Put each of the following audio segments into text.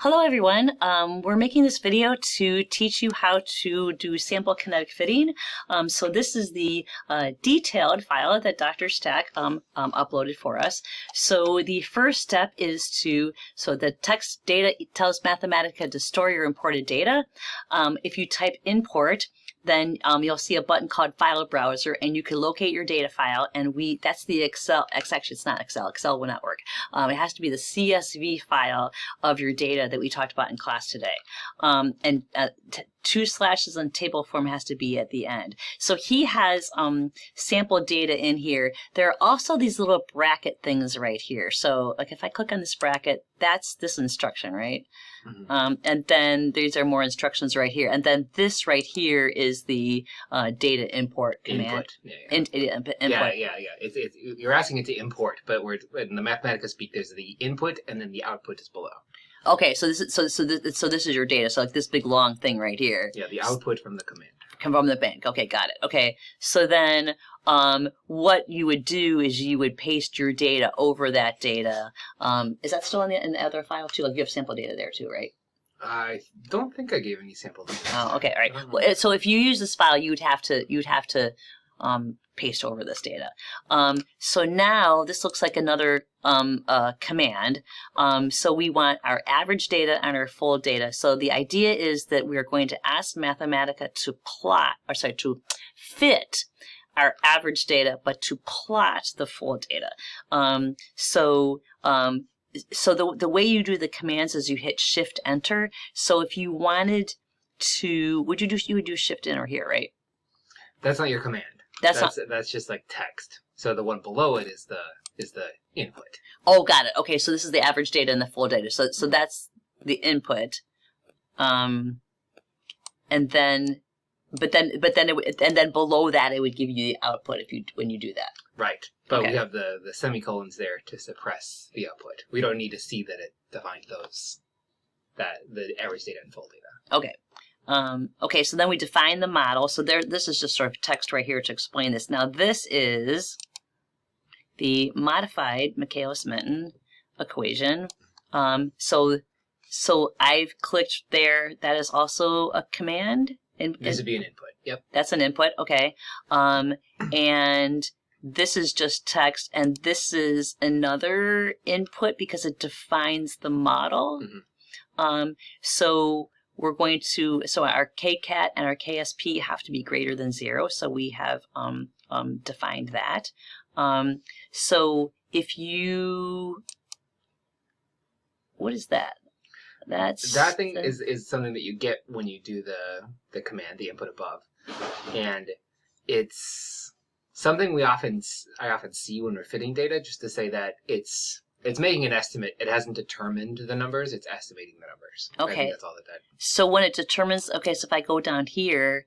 Hello everyone. We're making this video to teach you how to do sample kinetic fitting. So this is the detailed file that Dr. Stack uploaded for us. So the first step is so the text data tells Mathematica to store your imported data. If you type import, then you'll see a button called File Browser, and you can locate your data file. And that's the Excel. Actually, it's not Excel. Excel will not work. It has to be the CSV file of your data that we talked about in class today. And two slashes on table form has to be at the end. So he has sample data in here. There are also these little bracket things right here. So like if I click on this bracket, that's this instruction, right? Mm-hmm. And then these are more instructions right here. And then this right here is the data import command. Input. Yeah. You're asking it to import, but in the Mathematica speak, there's the input and then the output is below. Okay, so this is your data. So like this big long thing right here. Yeah, the output from the command. Come from the bank. Okay, got it. Okay, so then what you would do is you would paste your data over that data. Is that still in the other file too? Like you have sample data there too, right? I don't think I gave any sample data. Oh, okay, all right. Well, so if you use this file, you'd have to paste over this data. So now this looks like another command. So we want our average data and our full data. So the idea is that we are going to ask Mathematica to fit our average data, but to plot the full data. So the way you do the commands is you hit Shift Enter. So if you wanted to, you would do Shift Enter here, right? That's not your command. That's just like text. So the one below it is the input. Oh, got it. Okay, so this is the average data and the full data. So that's the input. And then below that it would give you the output when you do that. Right. But okay. We have the semicolons there to suppress the output. We don't need to see that it defined the average data and full data. Okay. Okay, so then we define the model. So this is just sort of text right here to explain this. Now this is the modified Michaelis-Menten equation. So I've clicked there. That is also a command. This would be an input. Yep. That's an input. Okay. And this is just text, and this is another input because it defines the model. Mm-hmm. So we're going to, so our KCAT and our KSP have to be greater than 0. So we have defined that. So if you, what is that? That thing is something that you get when you do the command, the input above. And it's something I often see when we're fitting data, just to say that it's making an estimate. It hasn't determined the numbers. It's estimating the numbers. Okay. I think that's all that. So when it determines, okay, so if I go down here.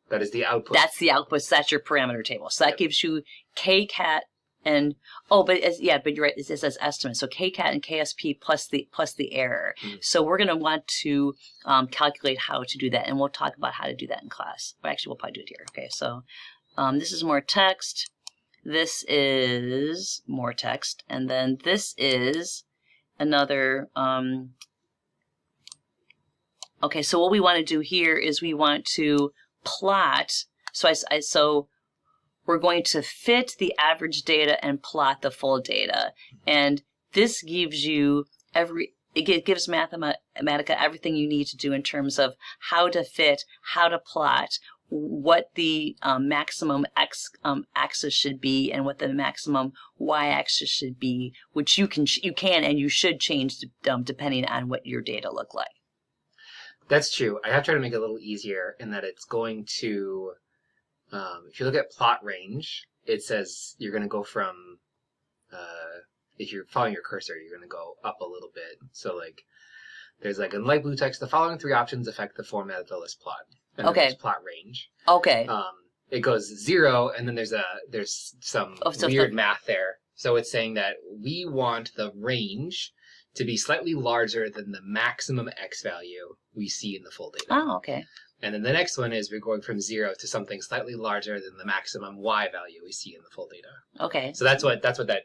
That is the output. That's the output. So that's your parameter table. So that gives you KCAT and, but you're right. It says estimate. So KCAT and KSP plus the error. Mm-hmm. So we're going to want to calculate how to do that. And we'll talk about how to do that in class. Well, actually, we'll probably do it here. Okay, so this is more text. This is more text, and then this is another, okay, so what we want to do here is we want to plot, so we're going to fit the average data and plot the full data, and this gives you it gives Mathematica everything you need to do in terms of how to fit, how to plot, what the maximum x-axis should be and what the maximum y-axis should be, which you can and you should change depending on what your data look like. That's true. I have tried to make it a little easier in that it's going to, if you look at plot range, it says you're going to go from, if you're following your cursor, you're going to go up a little bit. So like, there's like in light blue text, the following 3 options affect the format of the list plot. And then there's plot range. Okay. It goes 0, and then there's some weird math there. So it's saying that we want the range to be slightly larger than the maximum x value we see in the full data. Oh, okay. And then the next one is we're going from 0 to something slightly larger than the maximum y value we see in the full data. Okay. So that's what that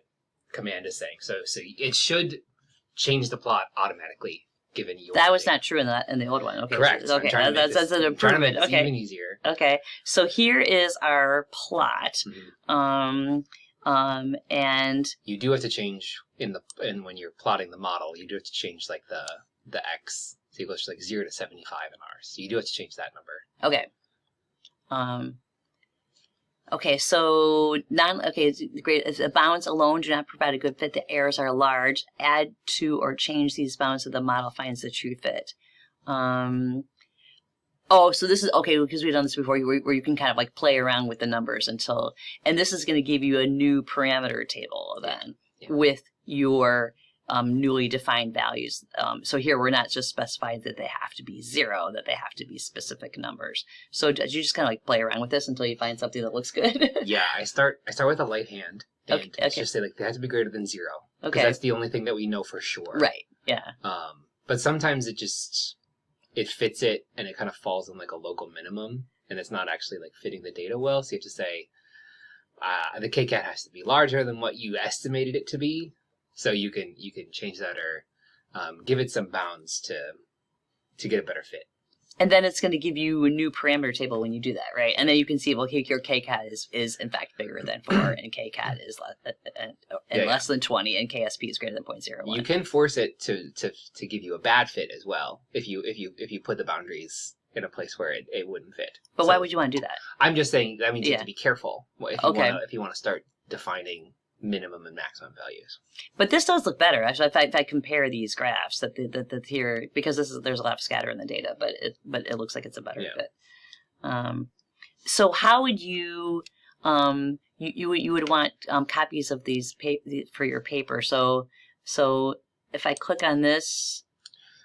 command is saying. So it should change the plot automatically given your That was data. not true in the old one. Okay. Correct. Okay. That's an I'm trying to make improvement. this Okay. even easier. Okay. So here is our plot. And you do have to change when you're plotting the model. You do have to change like the x. So it goes from like 0 to 75 in ours. So you do have to change that number. okay. Okay, so great. If the bounds alone do not provide a good fit, the errors are large. Add to or change these bounds so the model finds the true fit. Oh, so this is okay because we've done this before, where you can kind of like play around with the numbers and this is going to give you a new parameter table then with your newly defined values. So here we're not just specifying that they have to be 0, that they have to be specific numbers. So do you just kind of like play around with this until you find something that looks good? Yeah, I start with a light hand and okay. just say like they have to be greater than 0. Okay. Because that's the only thing that we know for sure. Right. Yeah. But sometimes it fits it and it kind of falls in like a local minimum and it's not actually like fitting the data well. So you have to say the KCAT has to be larger than what you estimated it to be. So you can change that or give it some bounds to get a better fit. And then it's going to give you a new parameter table when you do that, right? And then you can see, well, your KCAT is in fact bigger than 4, and KCAT is less than 20, and KSP is greater than 0.01. You can force it to give you a bad fit as well if you put the boundaries in a place where it wouldn't fit. But why would you want to do that? I'm just saying that means you have to be careful if you want to start defining minimum and maximum values. But this does look better actually. If I compare these graphs, that here, because there's a lot of scatter in the data, but it looks like it's a better fit. So how would you you would want copies of these for your paper? So if I click on this,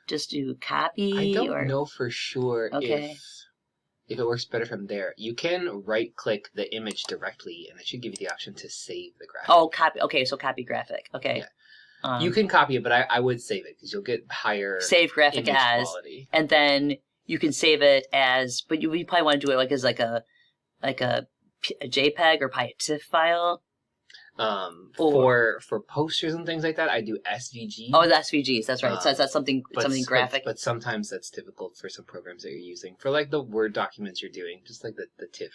just do copy. I don't know for sure if it works better from there. You can right-click the image directly, and it should give you the option to save the graphic. Oh, copy. Okay, so copy graphic. Okay. Yeah. You can copy it, but I would save it because you'll get higher save graphic image as quality. And then you can save it as, but you probably want to do it as a JPEG or TIFF file. For posters and things like that, I do SVG. Oh, the SVGs, that's right. So that's something graphic. But sometimes that's difficult for some programs that you're using. For like the Word documents you're doing, just like the TIFF.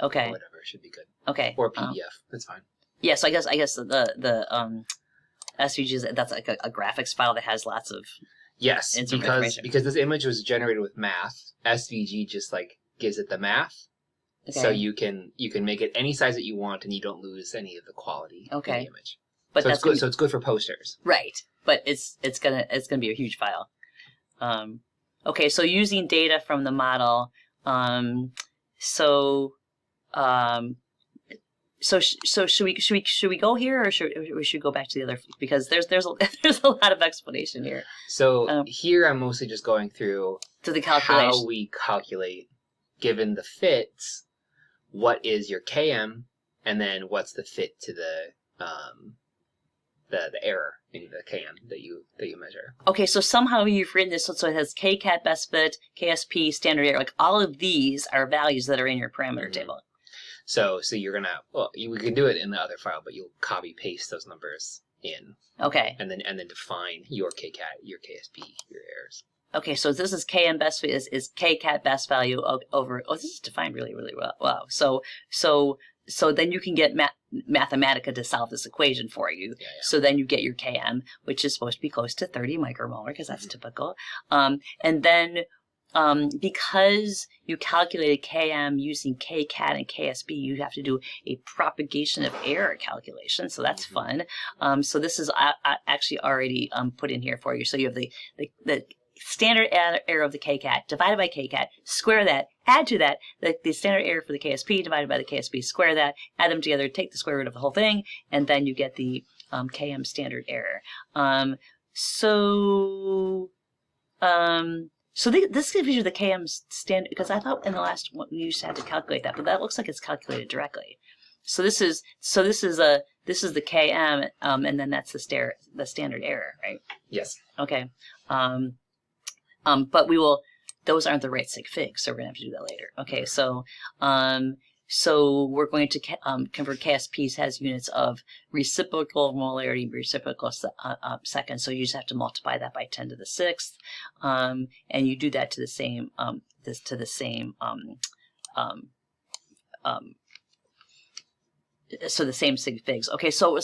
Okay. Or whatever should be good. Okay. Or PDF, that's fine. Yeah, so I guess the SVGs, that's like a graphics file that has lots of because this image was generated with math. SVG just like gives it the math. Okay. So you can make it any size that you want, and you don't lose any of the quality of the image. But it's good. So it's good for posters, right? But it's gonna be a huge file. Okay, so using data from the model. So should we go here, or should we go back to the other? Because there's a lot of explanation here. So here I'm mostly just going through the calculation. How we calculate, given the fits, what is your KM, and then what's the fit to the error in the KM that you measure. Okay, so somehow you've written this so it has KCAT best fit, KSP standard error. Like all of these are values that are in your parameter table. So you're gonna we can do it in the other file, but you'll copy paste those numbers in. Okay. And then define your KCAT, your KSP, your errors. Okay, so this is KM best is KCAT best value over. Oh, this is defined really, really well. Wow. So then you can get Mathematica to solve this equation for you. Yeah. So then you get your KM, which is supposed to be close to 30 micromolar because that's typical. And then because you calculated KM using KCAT and KSP, you have to do a propagation of error calculation. So that's fun. So this is actually already put in here for you. So you have the standard error of the KCAT divided by KCAT, square that, add to that the standard error for the KSP divided by the KSP, square that, add them together, take the square root of the whole thing, and then you get the KM standard error. This gives you the KM standard, because I thought in the last one you used to have to calculate that, but that looks like it's calculated directly. So this is the KM, and then that's the standard error, right? Yes. Okay. But those aren't the right sig figs, so we're gonna have to do that later. Okay, so So we're going to convert KSPs has units of reciprocal molarity, reciprocal seconds. So you just have to multiply that by 10 to the 6th, and you do that to the same so the same sig figs. Okay, so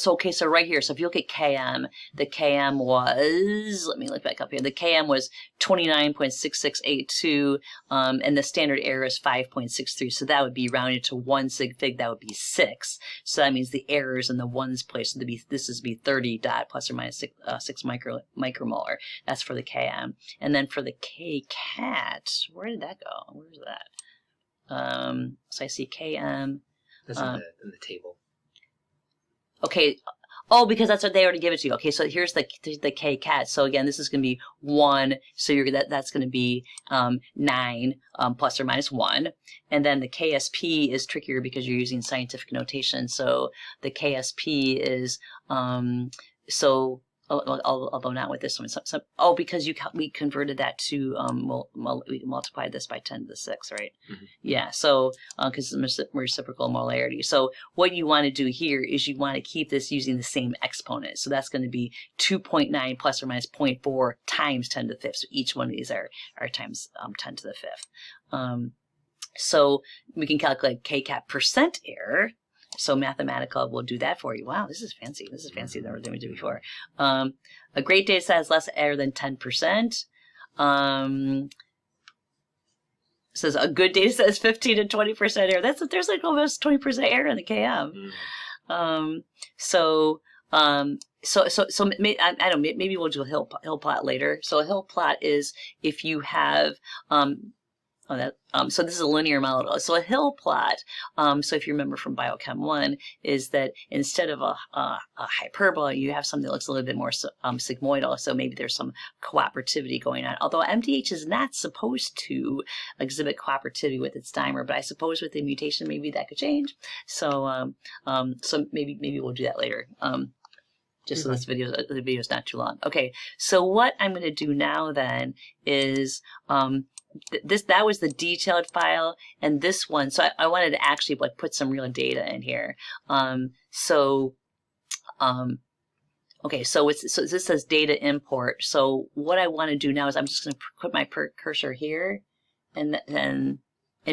right here. So if you look at KM, the KM was, let me look back up here. The KM was 29.6682, and the standard error is 5.63. So that would be rounded to 1 sig fig. That would be 6. So that means the error is in the ones place. So this is be 30 dot plus or minus 6 micromolar. That's for the KM. And then for the KCAT, where did that go? Where is that? So I see KM. That's in the table. Okay. Oh, because that's what they already give it to you. Okay, so here's the KCAT. So again, this is going to be 1. So that's going to be 9 plus or minus 1. And then the KSP is trickier because you're using scientific notation. So the KSP is although not with this one. Because we converted that to we multiplied this by 10 to the 6, right? Mm-hmm. Yeah. So because it's reciprocal molarity. So what you want to do here is you want to keep this using the same exponent. So that's going to be 2.9 plus or minus 0.4 times 10 to the 5th. So each one of these are times 10 to the 5th. So we can calculate KCAT percent error. So Mathematica will do that for you. Wow, this is fancy. This is fancy than we did before. A great data set has less error than 10%. Says a good data set is 15 to 20% error. There's like almost 20% error in the KM. So I don't know. Maybe we'll do a hill plot later. So a hill plot is if you have so this is a linear model. So a hill plot, so if you remember from Biochem 1, is that instead of a hyperbola, you have something that looks a little bit more sigmoidal. So maybe there's some cooperativity going on. Although MDH is not supposed to exhibit cooperativity with its dimer, but I suppose with the mutation, maybe that could change. So so maybe we'll do that later. Just so the video is not too long. Okay, so what I'm going to do now then is that was the detailed file, and this one. So I wanted to actually put some real data in here. Okay, so this says data import. So what I want to do now is I'm just going to put my cursor here, and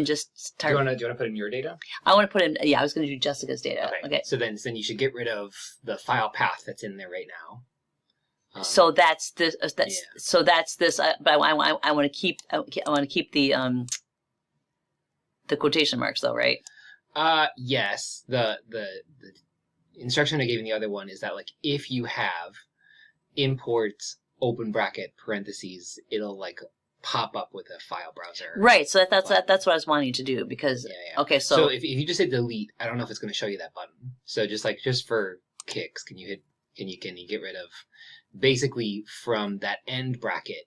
just start. Do you want to put in your data? I want to put in. Yeah, I was going to do Jessica's data. Okay. So then you should get rid of the file path that's in there right now. So that's this. So that's this. But I want to keep. I want to keep the quotation marks though, right? Yes. The instruction I gave in the other one is that if you have import open bracket parentheses, it'll pop up with a file browser. Right. So that's what I was wanting to do because. Yeah. Okay. So if you just hit delete, I don't know if it's going to show you that button. So just for kicks, can you get rid of basically from that end bracket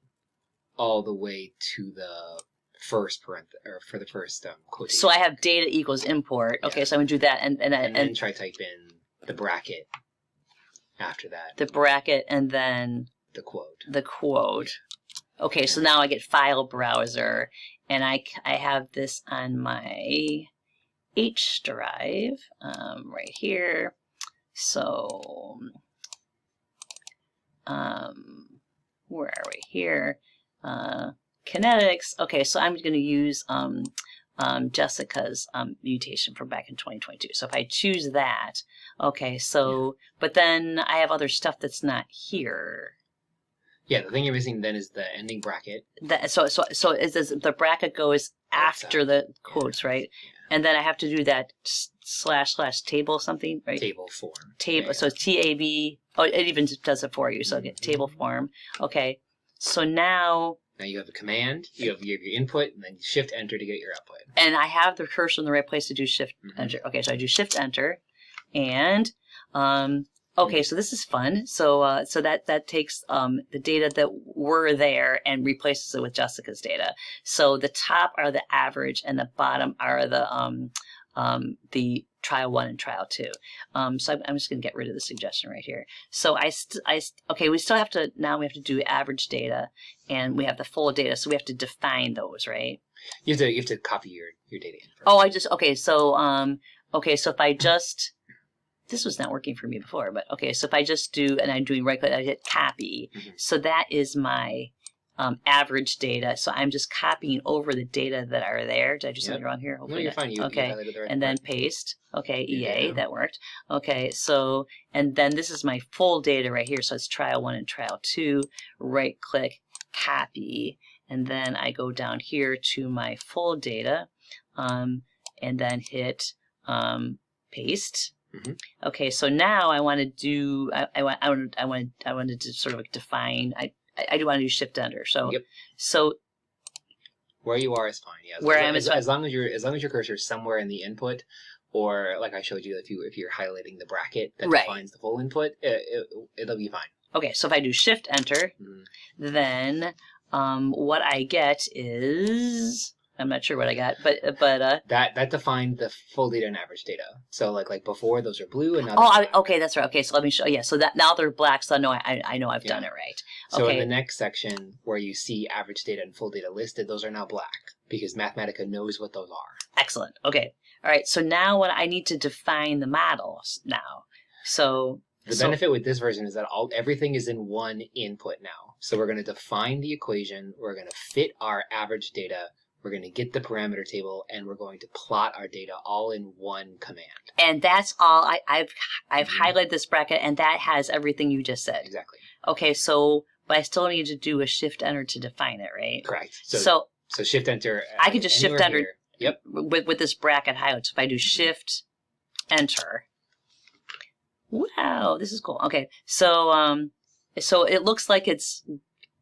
all the way to the first for the first quotation. So I have data equals import. Okay, so I'm gonna do that and then try type in the bracket after that. The bracket and then the quote. The quote. Okay, so now I get file browser, and I have this on my H drive right here. So where are we here? Kinetics. Okay, so I'm going to use Jessica's mutation from back in 2022. So if I choose that, okay, so, but then I have other stuff that's not here. Yeah, the thing you're missing then is the ending bracket. So the bracket goes after the quotes, right? Yeah. And then I have to do that / table something, right? Table form. Table. Yeah. So TAB. Oh, it even does it for you. So get table form. Okay. So now you have a command. You have your input, and then Shift Enter to get your output. And I have the cursor in the right place to do Shift Enter. Okay, so I do Shift Enter, and okay, so this is fun. So that takes the data that were there and replaces it with Jessica's data. So the top are the average, and the bottom are the trial 1 and trial 2. So I'm just going to get rid of the suggestion right here. So okay, we still have to do average data, and we have the full data, so we have to define those, right? You have to copy your data in first. Oh, so if I just, this was not working for me before, but okay, so if I just do, and I'm doing right click, I hit copy. So that is my average data. So I'm just copying over the data that are there. Did I do something wrong here? No, you're fine. You okay, highlighted the right and then part. paste. Okay, Yeah. EA, that worked. Okay, so, and then this is my full data right here. So it's trial 1 and trial 2. Right click, copy, and then I go down here to my full data, and then hit paste. Okay, so now I want to do. I wanted to sort of like define. I do want to do Shift Enter. So so where you are is fine. Yeah, where I am is fine. As long as your cursor is somewhere in the input, or like I showed you, if you're highlighting the bracket that defines the full input, it'll be fine. Okay, so if I do Shift Enter, then what I get is, I'm not sure what I got, but that defined the full data and average data. So like before, those are blue, and now okay, that's right. Okay, so let me show. Yeah, so that now they're black, so I know I've done it right. So in the next section where you see average data and full data listed, those are now black because Mathematica knows what those are. Excellent. Okay. All right. So now I need to define the models now. So the benefit with this version is that everything is in one input now. So we're going to define the equation. We're going to fit our average data. We're going to get the parameter table, and we're going to plot our data all in one command. And that's all. I've highlighted this bracket, and that has everything you just said. Exactly. Okay. So, but I still need to do a Shift Enter to define it, right? Correct. So Shift Enter. I can just Shift Enter. Here. Yep. With this bracket highlight. So if I do Shift Enter. Wow, this is cool. Okay, so so it looks like it's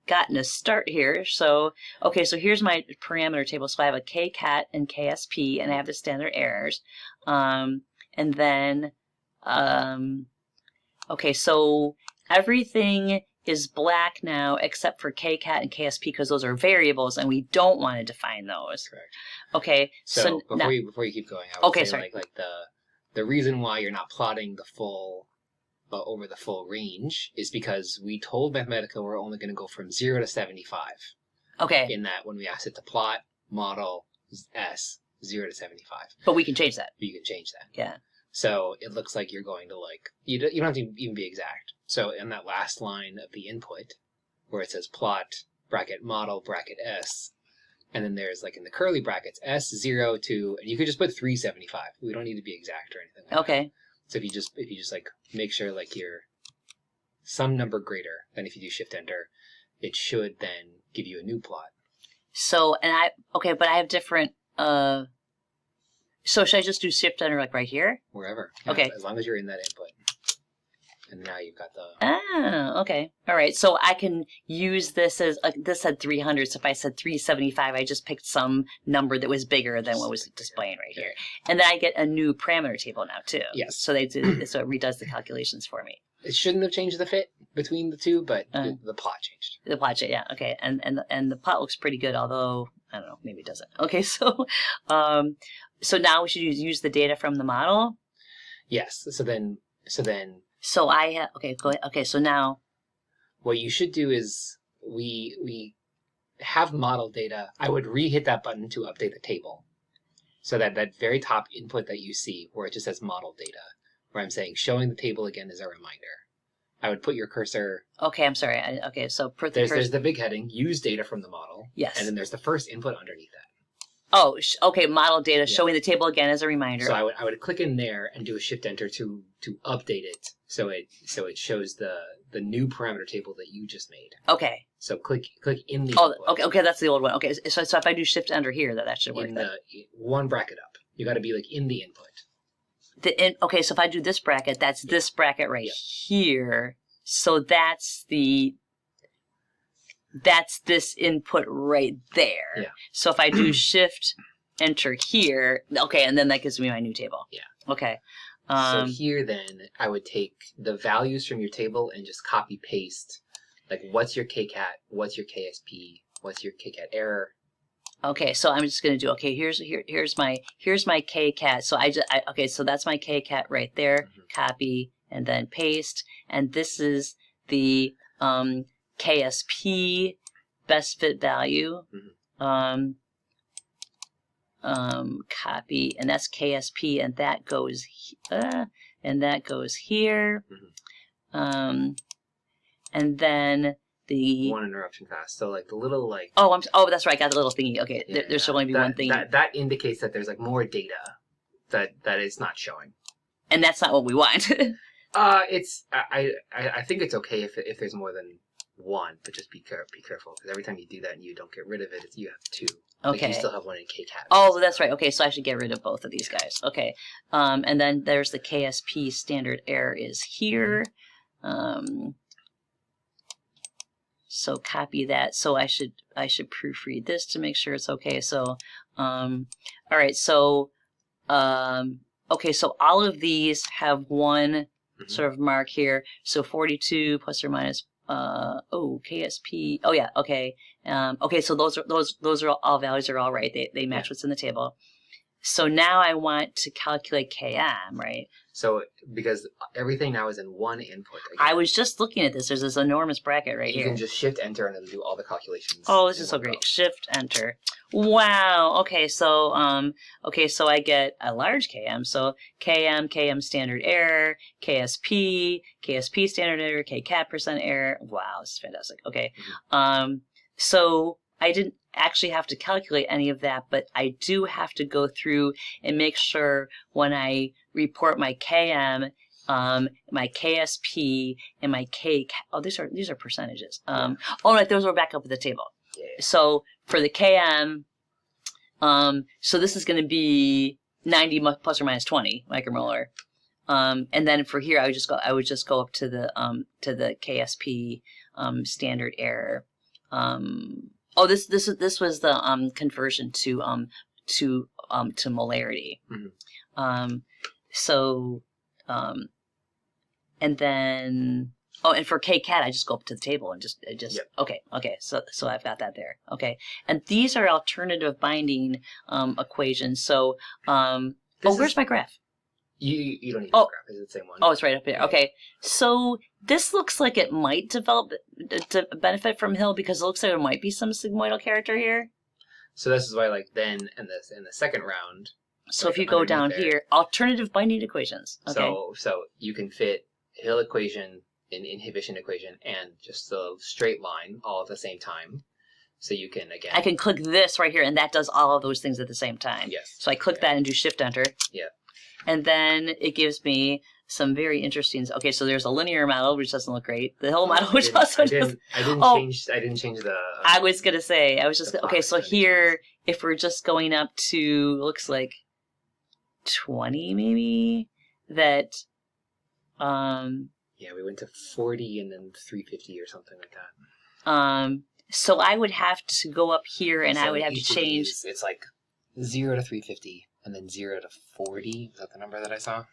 gotten a start here. So okay, so here's my parameter table. So I have a KCAT and KSP, and I have the standard errors, and then okay, so everything is black now except for KCAT and KSP because those are variables, and we don't want to define those. Correct. Okay, so before you keep going, I would say like the reason why you're not plotting the full over the full range is because we told Mathematica we're only going to go from 0 to 75. Okay. In that, when we asked it to plot model S 0 to 75. But we can change that. You can change that. Yeah. So it looks like you're going to you don't have to even be exact. So in that last line of the input, where it says plot bracket model bracket S, and then there's like in the curly brackets S0 to, and you could just put 375. We don't need to be exact or anything. Like that. So if you just like make sure like you're some number greater than if you do Shift Enter, it should then give you a new plot. So but I have different. So should I just do Shift Enter like right here? Wherever. Yeah, okay. As long as you're in that input. And now you've got the... Oh, okay. All right. So I can use this as... this said 300, so if I said 375, I just picked some number that was bigger than what was displaying right here. And then I get a new parameter table now, too. Yes. So it redoes the calculations for me. It shouldn't have changed the fit between the two, but the plot changed. The plot changed, yeah. Okay. And the plot looks pretty good, although, I don't know, maybe it doesn't. Okay, so so now we should use the data from the model? Yes. So I have, okay, go ahead. Okay, so now. What you should do is we have model data. I would re-hit that button to update the table. So that very top input that you see where it just says model data, where I'm saying showing the table again is a reminder. I would put your cursor. Okay, I'm sorry. So put the there's the big heading, use data from the model. Yes. And then there's the first input underneath that. Oh, okay. Model data, showing the table again as a reminder. So I would click in there and do a Shift Enter to update it, so it shows the new parameter table that you just made. Okay. So click in the. Oh, okay. That's the old one. Okay. So if I do Shift Enter here, that should work. In the one bracket up, you got to be like in the input. Okay. So if I do this bracket, that's this bracket right here. So that's this input right there. Yeah. So if I do Shift Enter here, okay, and then that gives me my new table. Yeah. Okay. So here then, I would take the values from your table and just copy paste, like what's your KCAT, what's your KSP, what's your KCAT error. Okay, so I'm just going to do, okay, here's my KCAT. So okay, so that's my KCAT right there. Copy and then paste, and this is the KSP best fit value. copy, and that's KSP, and that goes here. And then the one interruption fast. So like the little like. Oh, that's right. I got the little thingy. Okay, there should only be one thingy. That indicates that there's like more data that it's not showing. And that's not what we want. It's I think it's okay if there's more than one, but just be careful, because every time you do that and you don't get rid of it, you have two. Okay. Like you still have one in KCAT. Oh, that's right. Okay, so I should get rid of both of these guys. Okay. And then there's the KSP standard error is here. So copy that. So I should proofread this to make sure it's okay. So, all right. So, okay. So all of these have one sort of mark here. So 42 plus or minus. KSP. Oh yeah. Okay. Okay. So those are all values are all right. They match what's in the table. So now I want to calculate KM, right? So because everything now is in one input. Again. I was just looking at this. There's this enormous bracket right here. You can just shift enter and it'll do all the calculations. Oh, this is so great. Shift enter. Wow. Okay, so so I get a large KM. So KM standard error, KSP standard error, KCAT percent error. Wow, this is fantastic. Okay. So I didn't actually have to calculate any of that, but I do have to go through and make sure when I report my KM, my KSP, and my K. Oh, these are percentages. Oh, right, those were back up at the table. Yeah. So for the KM, so this is going to be 90 plus or minus 20 micromolar. And then for here, I would just go up to the KSP standard error. This was the conversion to molarity. And then and for KCAT I just go up to the table and just okay. So I've got that there. Okay, and these are alternative binding equations. So where's my graph? You don't need the graph. It's the same one. Oh, it's right up here. Okay. So this looks like it might develop to benefit from Hill because it looks like there might be some sigmoidal character here. So this is why, like, then in the second round. So if you go down here, alternative binding equations. Okay. So you can fit Hill equation, an inhibition equation, and just the straight line all at the same time. So you can, again. I can click this right here, and that does all of those things at the same time. Yes. So I click that and do Shift Enter. Yeah. And then it gives me some very interesting. Okay, so there's a linear model, which doesn't look great. The Hill model, which also doesn't. I didn't change the. I was gonna say. I was just okay. So here, if we're just going up to looks like 20, maybe that. Yeah, we went to 40 and then 350 or something like that. So I would have to go up here, and I would have to change. It's like 0 to 350. And then 0 to 40. Is that the number that I saw?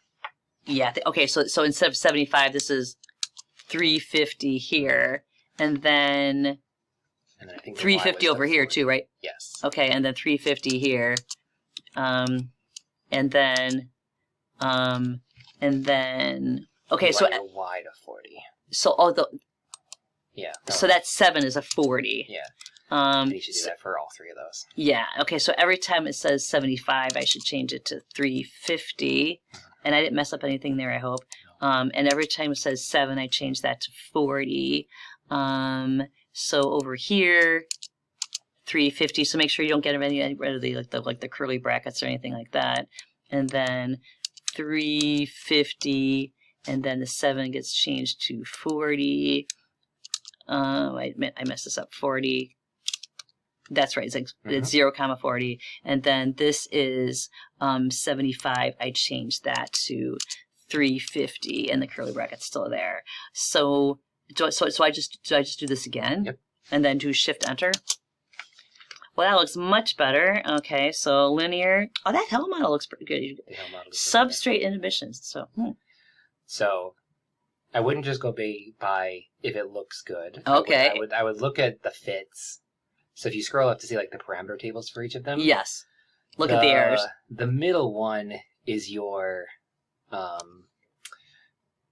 Yeah. Okay. So instead of 75, this is 350 here, and then I think 350 over here too, right? Yes. Okay, and then 350 here, and then okay. So y to 40. So yeah. So that 7 is a 40. Yeah. And you should do that for all three of those. Yeah. Okay. So every time it says 75, I should change it to 350, and I didn't mess up anything there, I hope. And every time it says 7, I change that to 40. So over here, 350. So make sure you don't get rid of the curly brackets or anything like that. And then 350, and then the 7 gets changed to 40. I messed this up. 40. That's right. It's 0, 40. And then this is 75. I changed that to 350, and the curly bracket's still there. So I just do this again? Yep. And then do Shift Enter. Well, that looks much better. Okay, so linear. Oh, that Hill model looks pretty good. Substrate inhibitions. So I wouldn't just go by if it looks good. Okay. I would look at the fits. So if you scroll up to see like the parameter tables for each of them. Yes. Look at the errors. The middle one is your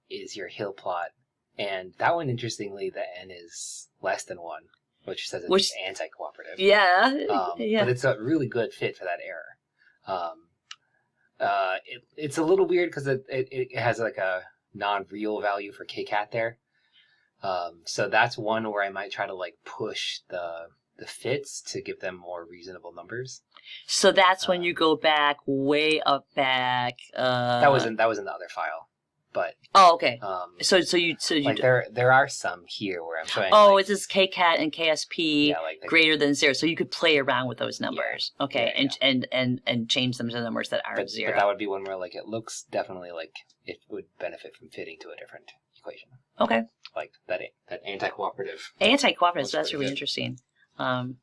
Hill plot, and that one, interestingly, the n is less than 1, which says it's anti-cooperative. Yeah. But it's a really good fit for that error. It's a little weird because it has like a non-real value for kcat there. So that's one where I might try to like push the fits to give them more reasonable numbers. So that's when you go back way up back. That was in the other file, but oh, okay. So like there are some here where I'm showing. Oh, like, it says KCAT and KSP yeah, like greater than 0, so you could play around with those numbers. Yeah, okay, yeah, and change them to numbers that aren't 0. But that would be one where like it looks definitely like it would benefit from fitting to a different equation. Okay. Like that anti-cooperative. Anti-cooperative. So that's really interesting. So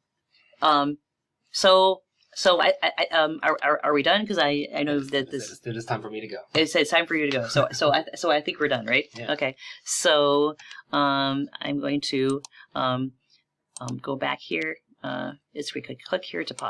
are we done? Because I know that this it is time for me to go. It's time for you to go. So I think we're done, right? Yeah. Okay. So I'm going to go back here. We could click here to pause.